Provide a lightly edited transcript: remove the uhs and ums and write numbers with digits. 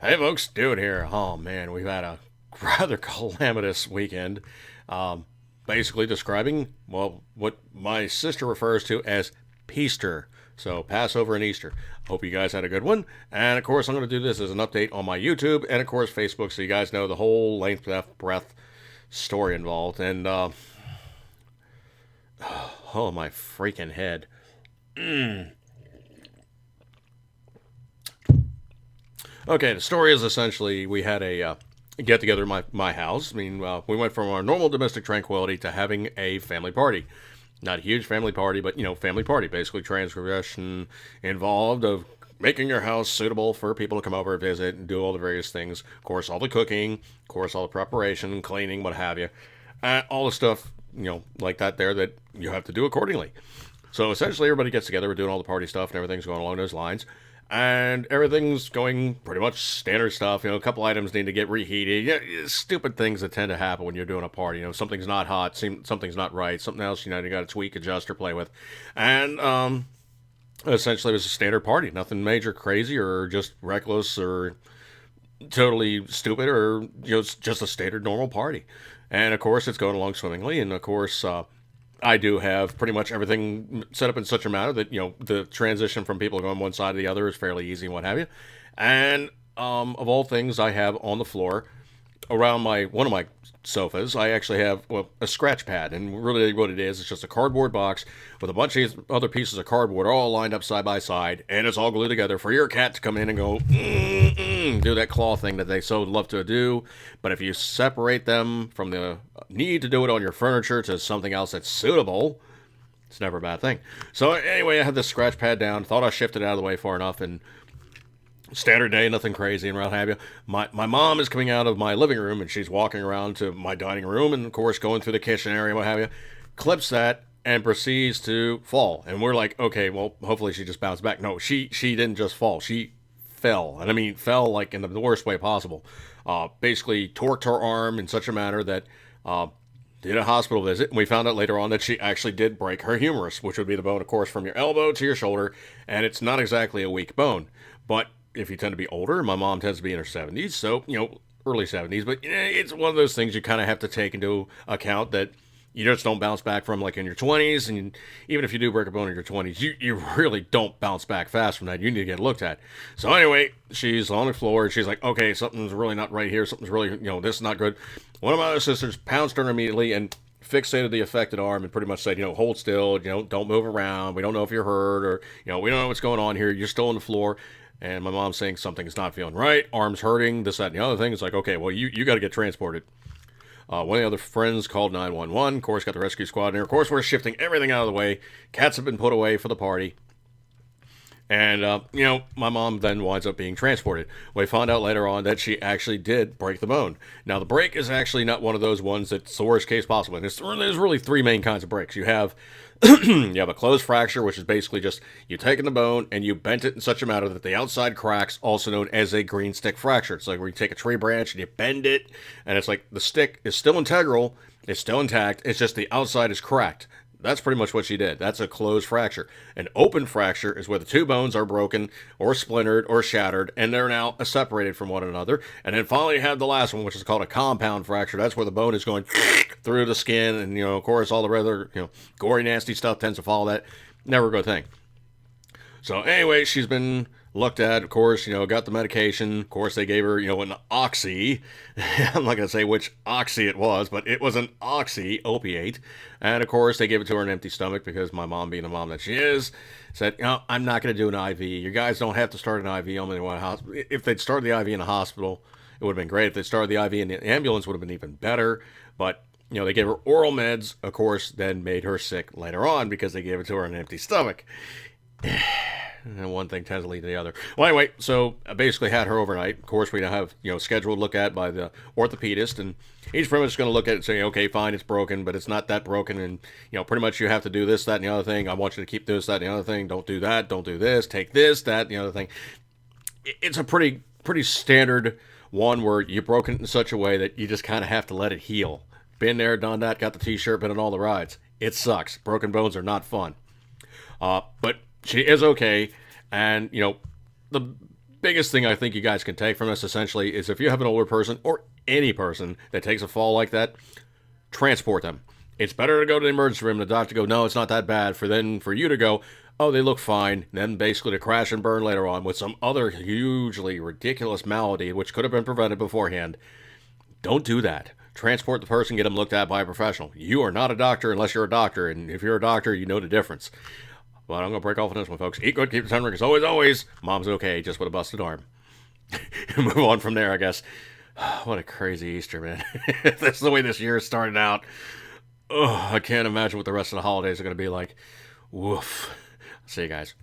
Hey folks, Dude here. Oh man, we've had a rather calamitous weekend. Um, Basically describing, well, what my sister refers to as Peaster. So Passover and Easter. Hope you guys had a good one. And of course, I'm going to do this as an update on my YouTube and of course Facebook, so you guys know the whole length, depth, breadth story involved. And oh my freaking head. Okay, the story is essentially we had a get together at my house. I mean, we went from our normal domestic tranquility to having a family party. Not a huge family party, but family party. Basically, transgression involved of making your house suitable for people to come over, visit, and do all the various things. Of course, all the cooking, of course, all the preparation, cleaning, what have you, all the stuff like that there that you have to do accordingly. So essentially, everybody gets together. We're doing all the party stuff, and everything's going along those lines. And everything's going pretty much standard stuff. A couple items need to get reheated. Yeah, stupid things that tend to happen when you're doing a party. Something's not hot, something's not right, something else. You got to tweak, adjust, or play with. And essentially, it was a standard party. Nothing major, crazy, or just reckless, or totally stupid, or just a standard normal party. And of course, it's going along swimmingly. And of course, I do have pretty much everything set up in such a manner that the transition from people going one side to the other is fairly easy and what have you. And of all things, I have on the floor around my one of my sofas, I actually have a scratch pad, and really what it is, it's just a cardboard box with a bunch of other pieces of cardboard all lined up side by side, and it's all glued together for your cat to come in and go do that claw thing that they so love to do. But if you separate them from the need to do it on your furniture to something else that's suitable, it's never a bad thing. So anyway, I had this scratch pad down, thought I shifted it out of the way far enough, and standard day, nothing crazy and what have you. My mom is coming out of my living room and she's walking around to my dining room and of course going through the kitchen area and what have you. Clips that and proceeds to fall. And we're like, okay, well, hopefully she just bounced back. No, she didn't just fall. She fell. And I mean fell like in the worst way possible. Basically torqued her arm in such a manner that did a hospital visit, and we found out later on that she actually did break her humerus, which would be the bone, of course, from your elbow to your shoulder, and it's not exactly a weak bone. But if you tend to be older, my mom tends to be in her 70s, so, early 70s, but it's one of those things you kind of have to take into account that you just don't bounce back from like in your 20s, and even if you do break a bone in your 20s, you really don't bounce back fast from that. You need to get looked at. So anyway, she's on the floor, and she's like, okay, something's really not right here, something's really, this is not good. One of my other sisters pounced on her immediately and fixated the affected arm and pretty much said, hold still, don't move around. We don't know if you're hurt or, we don't know what's going on here. You're still on the floor. And my mom's saying something's not feeling right, arm's hurting, this, that, and the other thing. It's like, okay, well, you got to get transported. One of the other friends called 911. Of course, got the rescue squad in there. Of course, we're shifting everything out of the way. Cats have been put away for the party. And, my mom then winds up being transported. We found out later on that she actually did break the bone. Now, the break is actually not one of those ones that's the worst case possible. And there's really three main kinds of breaks. You have you have a closed fracture, which is basically just you taking the bone and you bent it in such a manner that the outside cracks, also known as a green stick fracture. It's like where you take a tree branch and you bend it, and it's like the stick is still integral, it's still intact, it's just the outside is cracked. That's pretty much what she did. That's a closed fracture. An open fracture is where the two bones are broken or splintered or shattered, and they're now separated from one another. And then finally you have the last one, which is called a compound fracture. That's where the bone is going through the skin, and, of course, all the other, gory, nasty stuff tends to follow that. Never a good thing. So anyway, she's been looked at, of course, got the medication. Of course, they gave her, an oxy. I'm not going to say which oxy it was, but it was an oxy opiate. And of course, they gave it to her in an empty stomach because my mom, being the mom that she is, said, I'm not going to do an IV. You guys don't have to start an IV on the hospital. If they'd started the IV in the hospital, it would have been great. If they'd started the IV in the ambulance, it would have been even better. But they gave her oral meds, of course, then made her sick later on because they gave it to her in an empty stomach. And one thing tends to lead to the other. Well, anyway, so I basically had her overnight. Of course, we now have, scheduled look at by the orthopedist, and he's pretty much going to look at it and say, okay, fine, it's broken, but it's not that broken, and, pretty much you have to do this, that, and the other thing. I want you to keep this, that, and the other thing. Don't do that. Don't do this. Take this, that, and the other thing. It's a pretty standard one where you broke it in such a way that you just kind of have to let it heal. Been there, done that, got the t-shirt, been on all the rides. It sucks. Broken bones are not fun. But she is okay, and the biggest thing I think you guys can take from this essentially is if you have an older person or any person that takes a fall like that, transport them. It's better to go to the emergency room and the doctor go, no, it's not that bad, for you to go, oh, they look fine, then basically to crash and burn later on with some other hugely ridiculous malady which could have been prevented beforehand. Don't do that. Transport the person, get them looked at by a professional. You are not a doctor unless you're a doctor, and if you're a doctor, you know the difference. But I'm going to break off on this one, folks. Eat good, keep the tongue, because always, mom's okay, just with a busted arm. Move on from there, I guess. What a crazy Easter, man. That's the way this year started out. I can't imagine what the rest of the holidays are going to be like. Woof. See you guys.